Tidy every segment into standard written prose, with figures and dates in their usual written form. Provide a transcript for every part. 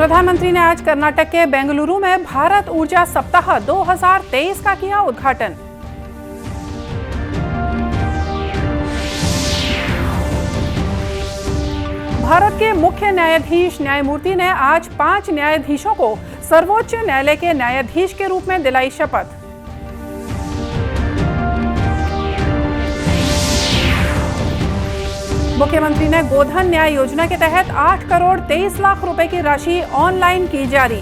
प्रधानमंत्री ने आज कर्नाटक के बेंगलुरु में भारत ऊर्जा सप्ताह 2023 का किया उद्घाटन। भारत के मुख्य न्यायाधीश न्यायमूर्ति ने आज 5 न्यायाधीशों को सर्वोच्च न्यायालय के न्यायाधीश के रूप में दिलाई शपथ। मुख्यमंत्री ने गोधन न्याय योजना के तहत 8 करोड़ 23 लाख रुपए की राशि ऑनलाइन की जारी।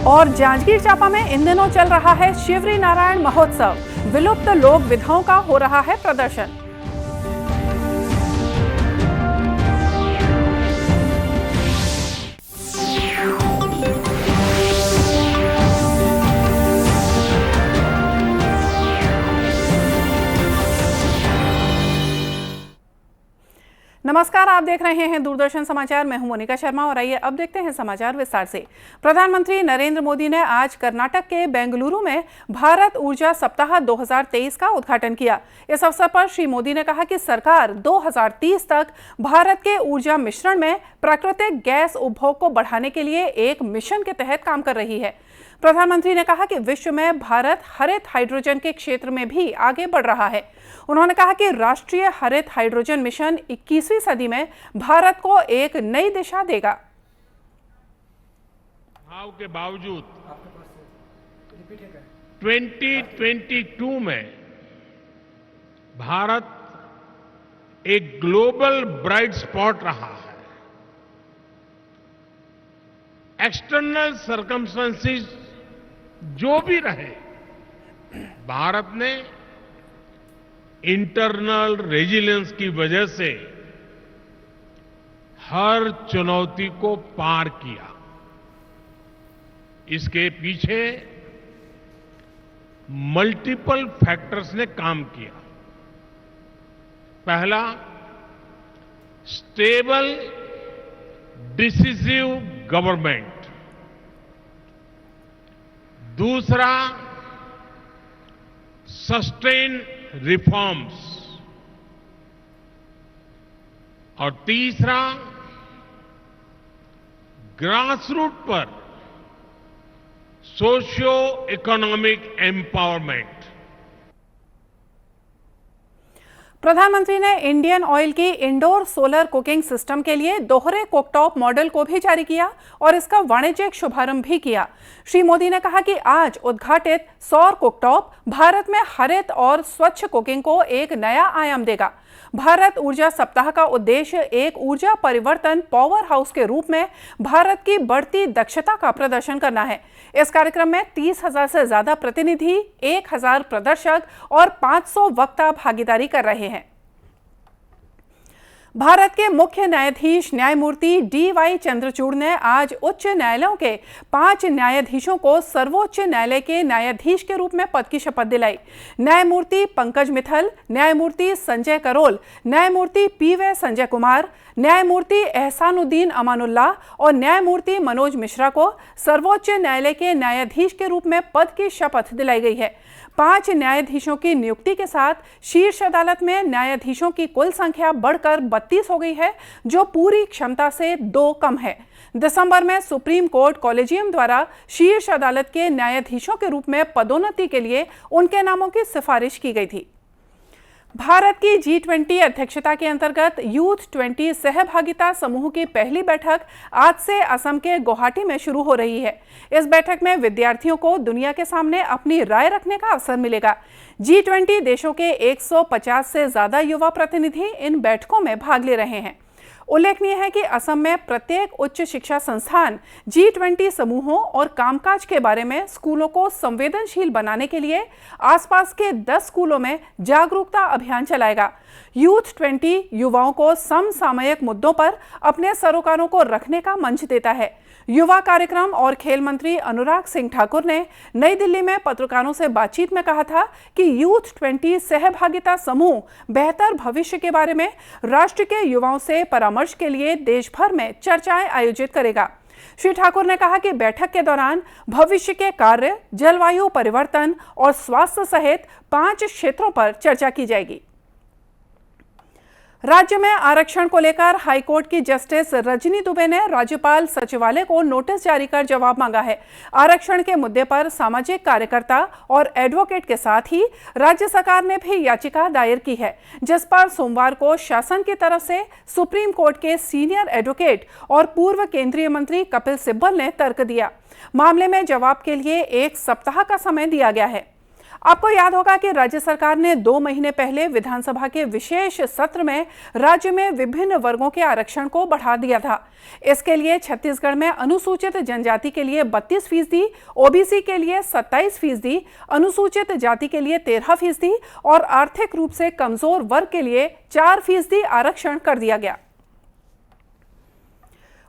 और जांजगीर चांपा में इन दिनों चल रहा है शिवरी नारायण महोत्सव, विलुप्त लोक विधाओं का हो रहा है प्रदर्शन। नमस्कार, आप देख रहे हैं दूरदर्शन समाचार। मैं हूं मोनिका शर्मा और आइए अब देखते हैं समाचार विस्तार से। प्रधानमंत्री नरेंद्र मोदी ने आज कर्नाटक के बेंगलुरु में भारत ऊर्जा सप्ताह 2023 का उद्घाटन किया। इस अवसर पर श्री मोदी ने कहा कि सरकार 2030 तक भारत के ऊर्जा मिश्रण में प्राकृतिक गैस उपभोग को बढ़ाने के लिए एक मिशन के तहत काम कर रही है। प्रधानमंत्री ने कहा कि विश्व में भारत हरित हाइड्रोजन के क्षेत्र में भी आगे बढ़ रहा है। उन्होंने कहा कि राष्ट्रीय हरित हाइड्रोजन मिशन 21वीं सदी में भारत को एक नई दिशा देगा। भाव के बावजूद 2022 में भारत एक ग्लोबल ब्राइट स्पॉट रहा है। एक्सटर्नल सर्कमस्टेंसेस जो भी रहे, भारत ने इंटरनल रेजिलियंस की वजह से हर चुनौती को पार किया। इसके पीछे मल्टीपल फैक्टर्स ने काम किया। पहला, स्टेबल डिसिसिव गवर्नमेंट। दूसरा, सस्टेन रिफॉर्म्स। और तीसरा, ग्रासरूट पर सोशियो इकोनॉमिक एम्पावरमेंट। प्रधानमंत्री ने इंडियन ऑयल की इंडोर सोलर कुकिंग सिस्टम के लिए दोहरे कुकटॉप मॉडल को भी जारी किया और इसका वाणिज्यिक शुभारंभ भी किया। श्री मोदी ने कहा कि आज उद्घाटित सौर कुकटॉप भारत में हरित और स्वच्छ कुकिंग को एक नया आयाम देगा। भारत ऊर्जा सप्ताह का उद्देश्य एक ऊर्जा परिवर्तन पावर हाउस के रूप में भारत की बढ़ती दक्षता का प्रदर्शन करना है। इस कार्यक्रम में 30,000 से ज्यादा प्रतिनिधि, 1,000 प्रदर्शक और 500 वक्ता भागीदारी कर रहे हैं। भारत के मुख्य न्यायाधीश न्यायमूर्ति DY चंद्रचूड़ ने आज उच्च न्यायालयों के 5 न्यायाधीशों को सर्वोच्च न्यायालय के न्यायाधीश के रूप में पद की शपथ दिलाई। न्यायमूर्ति पंकज मित्तल, न्यायमूर्ति संजय करोल, न्यायमूर्ति PY संजय कुमार, न्यायमूर्ति एहसानुद्दीन अमानुल्लाह और न्यायमूर्ति मनोज मिश्रा को सर्वोच्च न्यायालय के न्यायाधीश के रूप में पद की शपथ दिलाई गई है। 5 न्यायाधीशों की नियुक्ति के साथ शीर्ष अदालत में न्यायाधीशों की कुल संख्या बढ़कर 32 हो गई है, जो पूरी क्षमता से 2 कम है। दिसंबर में सुप्रीम कोर्ट कॉलेजियम द्वारा शीर्ष अदालत के न्यायाधीशों के रूप में पदोन्नति के लिए उनके नामों की सिफारिश की गई थी। भारत की G20 अध्यक्षता के अंतर्गत यूथ 20 सहभागिता समूह की पहली बैठक आज से असम के गुवाहाटी में शुरू हो रही है। इस बैठक में विद्यार्थियों को दुनिया के सामने अपनी राय रखने का अवसर मिलेगा। G20 देशों के 150 से ज्यादा युवा प्रतिनिधि इन बैठकों में भाग ले रहे हैं। उल्लेखनीय है कि असम में प्रत्येक उच्च शिक्षा संस्थान G20 समूहों और कामकाज के बारे में स्कूलों को संवेदनशील बनाने के लिए आसपास के 10 स्कूलों में जागरूकता अभियान चलाएगा। यूथ 20 युवाओं को समसामयिक मुद्दों पर अपने सरोकारों को रखने का मंच देता है। युवा कार्यक्रम और खेल मंत्री अनुराग सिंह ठाकुर ने नई दिल्ली में पत्रकारों से बातचीत में कहा था कि यूथ 20 सहभागिता समूह बेहतर भविष्य के बारे में राष्ट्र के युवाओं से परामर्श के लिए देश भर में चर्चाएं आयोजित करेगा। श्री ठाकुर ने कहा कि बैठक के दौरान भविष्य के कार्य, जलवायु परिवर्तन और स्वास्थ्य सहित 5 क्षेत्रों पर चर्चा की जाएगी। राज्य में आरक्षण को लेकर हाईकोर्ट की जस्टिस रजनी दुबे ने राज्यपाल सचिवालय को नोटिस जारी कर जवाब मांगा है। आरक्षण के मुद्दे पर सामाजिक कार्यकर्ता और एडवोकेट के साथ ही राज्य सरकार ने भी याचिका दायर की है, जिस पर सोमवार को शासन की तरफ से सुप्रीम कोर्ट के सीनियर एडवोकेट और पूर्व केंद्रीय मंत्री कपिल सिब्बल ने तर्क दिया। मामले में जवाब के लिए 1 सप्ताह का समय दिया गया है। आपको याद होगा कि राज्य सरकार ने 2 महीने पहले विधानसभा के विशेष सत्र में राज्य में विभिन्न वर्गों के आरक्षण को बढ़ा दिया था। इसके लिए छत्तीसगढ़ में अनुसूचित जनजाति के लिए 32%, ओबीसी के लिए 27%, अनुसूचित जाति के लिए 13% और आर्थिक रूप से कमजोर वर्ग के लिए 4% आरक्षण कर दिया गया।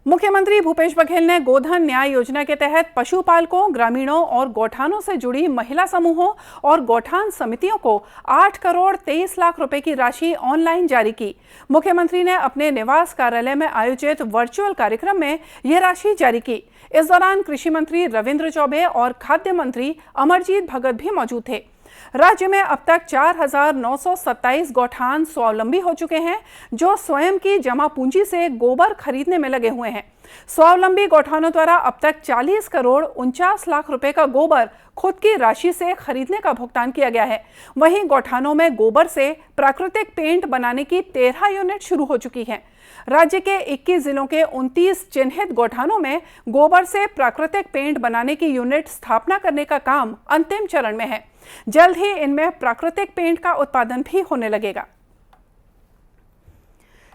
मुख्यमंत्री भूपेश बघेल ने गोधन न्याय योजना के तहत पशुपालकों, ग्रामीणों और गौठानों से जुड़ी महिला समूहों और गौठान समितियों को 8 करोड़ 23 लाख रुपए की राशि ऑनलाइन जारी की। मुख्यमंत्री ने अपने निवास कार्यालय में आयोजित वर्चुअल कार्यक्रम में यह राशि जारी की। इस दौरान कृषि मंत्री रविंद्र चौबे और खाद्य मंत्री अमरजीत भगत भी मौजूद थे। राज्य में अब तक 4,927 गौठान स्वावलंबी हो चुके हैं, जो स्वयं की जमा पूंजी से गोबर खरीदने में लगे हुए हैं। स्वावलंबी गौठानों द्वारा अब तक 40 करोड़ 49 लाख रुपए का गोबर खुद की राशि से खरीदने का भुगतान किया गया है। वहीं गौठानों में गोबर से प्राकृतिक पेंट बनाने की 13 यूनिट शुरू हो चुकी हैं। राज्य के 21 जिलों के 29 चिन्हित गौठानों में गोबर से प्राकृतिक पेंट बनाने की यूनिट स्थापना करने का काम अंतिम चरण में है। जल्द ही इनमें प्राकृतिक पेंट का उत्पादन भी होने लगेगा।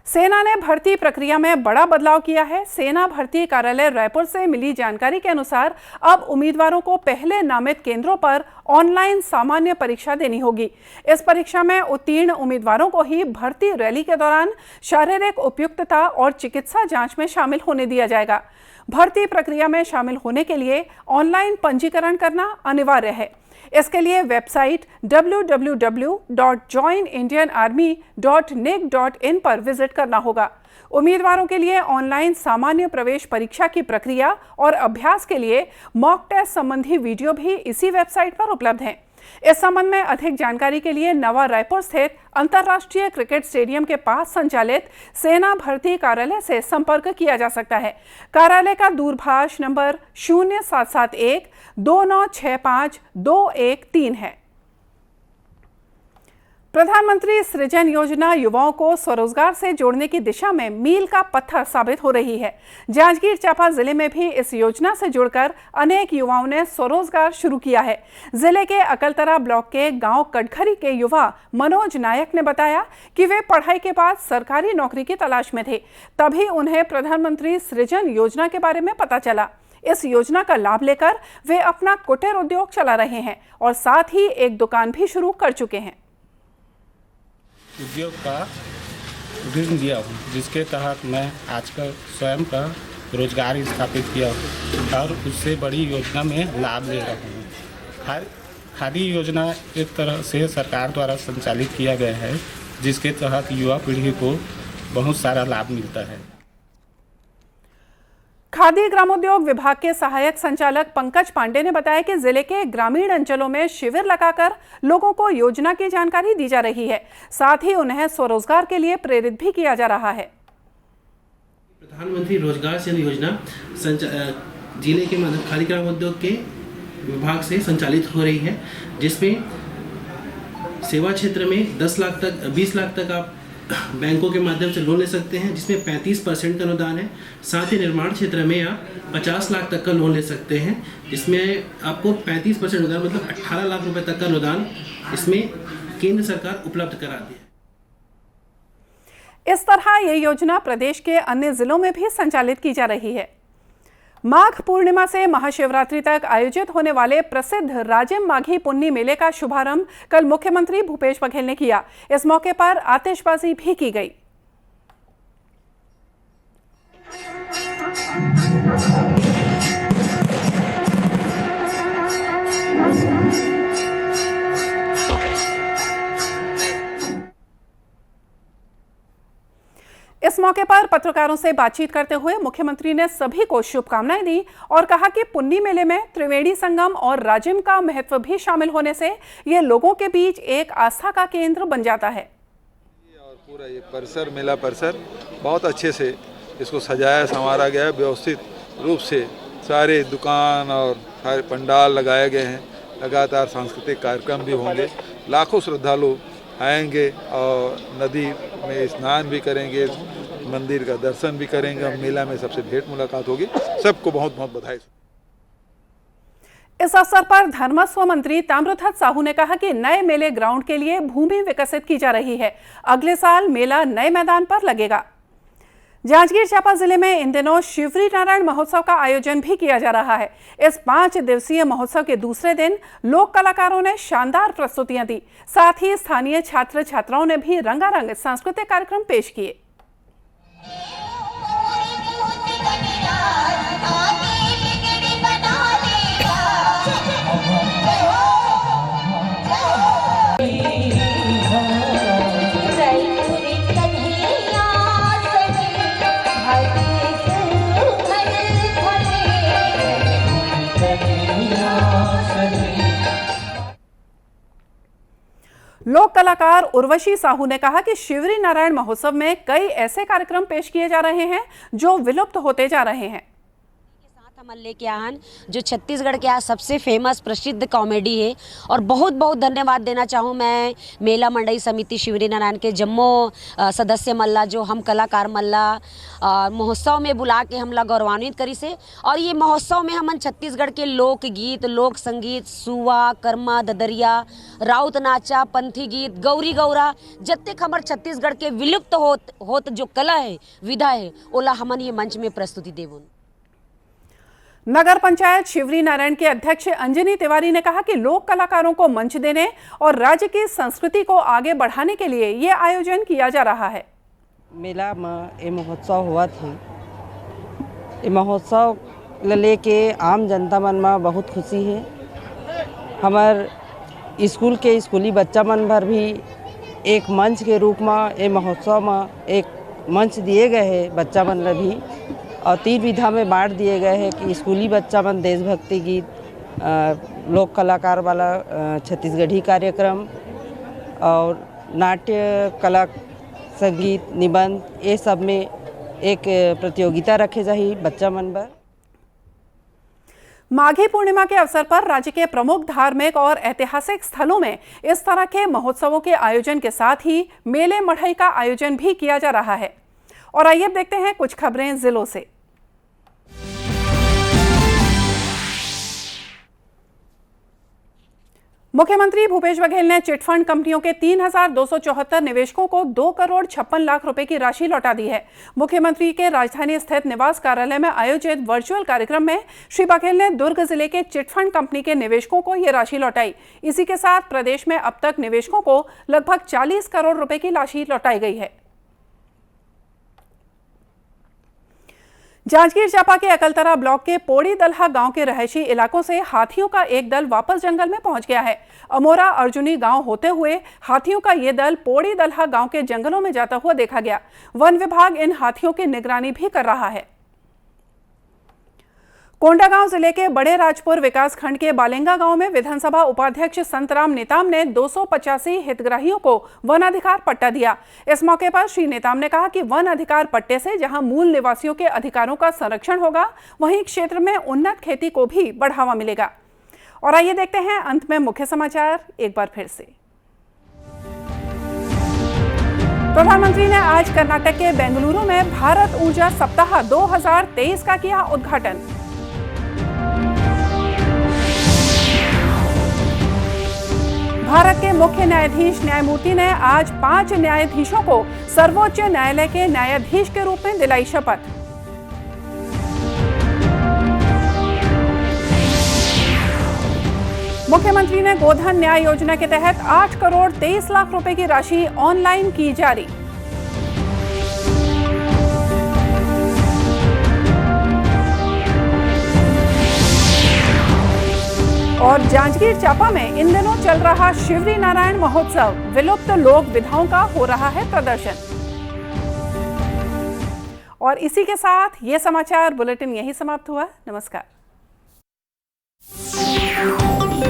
सेना ने भर्ती प्रक्रिया में बड़ा बदलाव किया है। सेना भर्ती कार्यालय रायपुर से मिली जानकारी के अनुसार अब उम्मीदवारों को पहले नामित केंद्रों पर ऑनलाइन सामान्य परीक्षा देनी होगी। इस परीक्षा में उत्तीर्ण उम्मीदवारों को ही भर्ती रैली के दौरान शारीरिक उपयुक्तता और चिकित्सा जांच में शामिल होने दिया जाएगा। भर्ती प्रक्रिया में शामिल होने के लिए ऑनलाइन पंजीकरण करना अनिवार्य है। इसके लिए वेबसाइट www.joinindianarmy.nic.in पर विजिट करना होगा। उम्मीदवारों के लिए ऑनलाइन सामान्य प्रवेश परीक्षा की प्रक्रिया और अभ्यास के लिए मॉक टेस्ट संबंधी वीडियो भी इसी वेबसाइट पर उपलब्ध हैं। इस संबंध में अधिक जानकारी के लिए नवा रायपुर स्थित अंतर्राष्ट्रीय क्रिकेट स्टेडियम के पास संचालित सेना भर्ती कार्यालय से संपर्क किया जा सकता है। कार्यालय का दूरभाष नंबर 0771 2965 213 है। प्रधानमंत्री सृजन योजना युवाओं को स्वरोजगार से जोड़ने की दिशा में मील का पत्थर साबित हो रही है। जांजगीर चांपा जिले में भी इस योजना से जुड़कर अनेक युवाओं ने स्वरोजगार शुरू किया है। जिले के अकलतरा ब्लॉक के गांव कटघरी के युवा मनोज नायक ने बताया कि वे पढ़ाई के बाद सरकारी नौकरी की तलाश में थे। तभी उन्हें प्रधानमंत्री सृजन योजना के बारे में पता चला। इस योजना का लाभ लेकर वे अपना कुटीर उद्योग चला रहे हैं और साथ ही एक दुकान भी शुरू कर चुके हैं। उद्योग का ऋण लिया हूँ, जिसके तहत मैं आजकल स्वयं का रोजगार स्थापित किया हूँ और उससे बड़ी योजना में लाभ ले रहा हूँ। खादी योजना एक तरह से सरकार द्वारा संचालित किया गया है, जिसके तहत युवा पीढ़ी को बहुत सारा लाभ मिलता है। खादी ग्रामोद्योग विभाग के सहायक संचालक पंकज पांडे ने बताया कि जिले के ग्रामीण अंचलों में शिविर लगाकर लोगों को योजना की जानकारी दी जा रही है। साथ ही उन्हें स्वरोजगार के लिए प्रेरित भी किया जा रहा है। प्रधानमंत्री रोजगार सृजन योजना जिले के खादी ग्रामोद्योग के विभाग से संचालित हो रही है, जिसमें सेवा क्षेत्र में 20 लाख तक आप बैंकों के माध्यम से लोन ले सकते हैं, जिसमें 35% का अनुदान है। साथ ही निर्माण क्षेत्र में आप 50 लाख तक का लोन ले सकते हैं, जिसमें आपको 35% अनुदान मतलब 18 लाख रुपए तक का अनुदान इसमें केंद्र सरकार उपलब्ध कराती है। इस तरह ये योजना प्रदेश के अन्य जिलों में भी संचालित की जा रही है। माघ पूर्णिमा से महाशिवरात्रि तक आयोजित होने वाले प्रसिद्ध राजिम माघी पुन्नी मेले का शुभारंभ कल मुख्यमंत्री भूपेश बघेल ने किया। इस मौके पर आतिशबाजी भी की गई। इस मौके पर पत्रकारों से बातचीत करते हुए मुख्यमंत्री ने सभी को शुभकामनाएं दी और कहा कि पुन्नी मेले में त्रिवेणी संगम और राजिम का महत्व भी शामिल होने से ये लोगों के बीच एक आस्था का केंद्र बन जाता है। और पूरा ये परिसर, मेला परिसर बहुत अच्छे से इसको सजाया संवारा गया है। व्यवस्थित रूप से सारे दुकान और सारे पंडाल लगाए गए हैं। लगातार सांस्कृतिक कार्यक्रम भी होंगे। लाखों श्रद्धालु आएंगे और नदी में स्नान भी करेंगे, मंदिर का दर्शन भी करेंगे। मेला में सबसे भेंट मुलाकात होगी। सबको बहुत बहुत बधाई। इस अवसर पर धर्मस्व मंत्री ताम्रध्वज साहू ने कहा कि नए मेले ग्राउंड के लिए भूमि विकसित की जा रही है। अगले साल मेला नए मैदान पर लगेगा। जांजगीर चांपा जिले में इन दिनों शिवरी नारायण महोत्सव का आयोजन भी किया जा रहा है। इस 5 दिवसीय महोत्सव के दूसरे दिन लोक कलाकारों ने शानदार प्रस्तुतियां दी। साथ ही स्थानीय छात्र छात्राओं ने भी रंगारंग सांस्कृतिक कार्यक्रम पेश किए। लोक कलाकार उर्वशी साहू ने कहा कि शिवरी नारायण महोत्सव में कई ऐसे कार्यक्रम पेश किए जा रहे हैं जो विलुप्त होते जा रहे हैं। हम लेके आए जो छत्तीसगढ़ के आज सबसे फेमस प्रसिद्ध कॉमेडी है और बहुत बहुत धन्यवाद देना चाहूँ मैं मेला मंडई समिति शिवरी नारायण के जम्मो सदस्य मल्ला जो हम कलाकार मल्ला महोत्सव में बुला के हमला गौरवान्वित करी से। और ये महोत्सव में हमन छत्तीसगढ़ के लोकगीत, लोक संगीत, सुवा, कर्मा, ददरिया, राउत नाचा, पंथी गीत, गौरी गौरा जत्तेक हमर छत्तीसगढ़ के विलुप्त होत जो कला है, विधा है, ओला हमन ये मंच में प्रस्तुति देवुन। नगर पंचायत शिवरी नारायण के अध्यक्ष अंजनी तिवारी ने कहा कि लोक कलाकारों को मंच देने और राज्य की संस्कृति को आगे बढ़ाने के लिए ये आयोजन किया जा रहा है। मेला में ये महोत्सव हुआ थी। ये महोत्सव लेके आम जनता मन में बहुत खुशी है। हमार स्कूल के स्कूली बच्चा मन भर भी एक मंच के रूप में ये महोत्सव में एक मंच दिए गए हैं बच्चा मन ला भी, और 3 विधा में बांट दिए गए हैं कि स्कूली बच्चा मन देशभक्ति गीत, लोक कलाकार वाला छत्तीसगढ़ी कार्यक्रम और नाट्य कला, संगीत, निबंध, ये सब में एक प्रतियोगिता रखे जाही बच्चा मन पर। माघी पूर्णिमा के अवसर पर राज्य के प्रमुख धार्मिक और ऐतिहासिक स्थलों में इस तरह के महोत्सवों के आयोजन के साथ ही मेले मढ़ई का आयोजन भी किया जा रहा है। और आइए देखते हैं कुछ खबरें जिलों से। मुख्यमंत्री भूपेश बघेल ने चिटफंड कंपनियों के 3,274 निवेशकों को 2 करोड़ 56 लाख रुपए की राशि लौटा दी है। मुख्यमंत्री के राजधानी स्थित निवास कार्यालय में आयोजित वर्चुअल कार्यक्रम में श्री बघेल ने दुर्ग जिले के चिटफंड कंपनी के निवेशकों को यह राशि लौटाई। इसी के साथ प्रदेश में अब तक निवेशकों को लगभग 40 करोड़ रुपए की राशि लौटाई गई है। जांजगीर चांपा के अकलतरा ब्लॉक के पोड़ी दलहा गांव के रहायशी इलाकों से हाथियों का एक दल वापस जंगल में पहुंच गया है। अमोरा अर्जुनी गांव होते हुए हाथियों का ये दल पोड़ी दलहा गांव के जंगलों में जाता हुआ देखा गया। वन विभाग इन हाथियों की निगरानी भी कर रहा है। कोंडागांव जिले के बड़े राजपुर विकास खंड के बालेंगा गांव में विधानसभा उपाध्यक्ष संतराम नेताम ने 285 हितग्राहियों को वन अधिकार पट्टा दिया। इस मौके पर श्री नेताम ने कहा कि वन अधिकार पट्टे से जहां मूल निवासियों के अधिकारों का संरक्षण होगा, वहीं क्षेत्र में उन्नत खेती को भी बढ़ावा मिलेगा। और आइए देखते हैं अंत में मुख्य समाचार एक बार फिर से। प्रधानमंत्री ने आज कर्नाटक के बेंगलुरु में भारत ऊर्जा सप्ताह 2023 का किया उद्घाटन। भारत के मुख्य न्यायाधीश न्यायमूर्ति ने आज 5 न्यायाधीशों को सर्वोच्च न्यायालय के न्यायाधीश के रूप में दिलाई शपथ। मुख्यमंत्री ने गोधन न्याय योजना के तहत 8 करोड़ 23 लाख रुपए की राशि ऑनलाइन की जारी। और जांजगीर चांपा में इन दिनों चल रहा शिवरी नारायण महोत्सव, विलुप्त लोक विधाओं का हो रहा है प्रदर्शन। और इसी के साथ ये समाचार बुलेटिन यही समाप्त हुआ। नमस्कार।